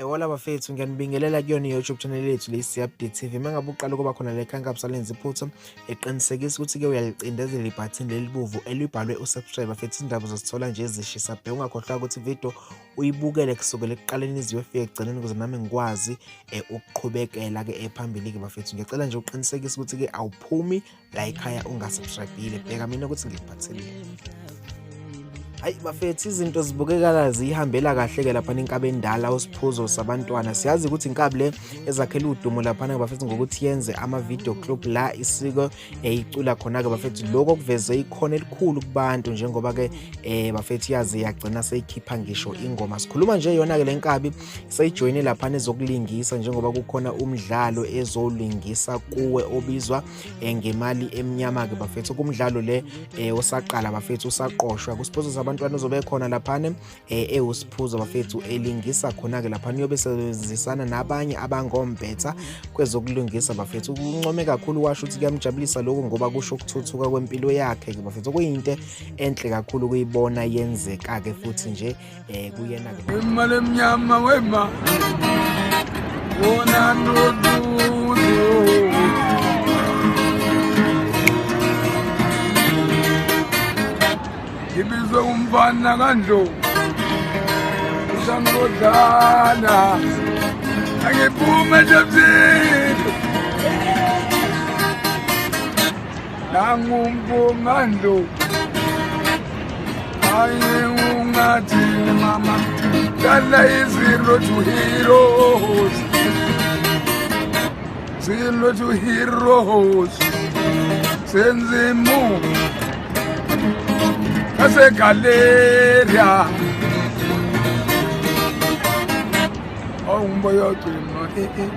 Wala bafethu ngiyanibingelela kuyona i-YouTube channel yethu lesi Update TV. Mangabe uqala kuba khona le khanka busalenza iphutha, eqinisekisa ukuthi-ke uyalicindezela ibhathini leli buvu elibhalwe usubscribe bafethu. Indaba uzosithola nje ezishisa bhe. Ungakhohlwa ukuthi video uyibukele kusukela ekuqaleni ize uyofika ekugcineni ukuze nami ngikwazi ukuqhubekela-ke phambili-ke bafethu. Ngiyacela nje uqinisekise ukuthi-ke awuphumi la ekhaya ungasubscribe-ile. Bheka mina ukuthi ngikuphatheleni. Hayi bafethu, izinto zibukekala zihambela kahle-ke laphana inkabi endala usphuzo sabantwana. Siyazi ukuthi inkabi le ezakhela udumo laphana bafethu ngokuthi yenze ama-video clip la isiko icula khona-ke bafethu. Lokho kuveze ikhono elikhulu kubantu njengoba-ke bafethu yazi yagcina seyikhipha ngisho ingoma. Sikhuluma nje yona-ke le nkabi seyijoyine laphana ezokulingisa njengoba kukhona umdlalo ezolingisa kuwe obizwa ngemali emnyama-ke bafethu. Kumdlalo le osaqala bafethu, usaqoshwa kusphuzo sabantwana uzobe khona laphana usphuzo bafethu elingisa khona-ke laphana. Uyobe sebenzisana nabanye abangompetha kwezokulingisa bafethu. Kuncome kakhulu, washo ukuthi kuyamjabulisa lokho ngoba kusho ukuthuthuka kwempilo yakhe-ke bafethu. Kuyinto enhle kakhulu ukuyibona yenzeka-ke futhi nje kuyena-ke. Imali emnyama wema wona nodudu ibizwe umfana kandlo usangodlana angiphume jabzini nangumpungandlo aye ungathi mama dala izilo to heroes, zilo to heroes senzimu ase galeria oh umboyo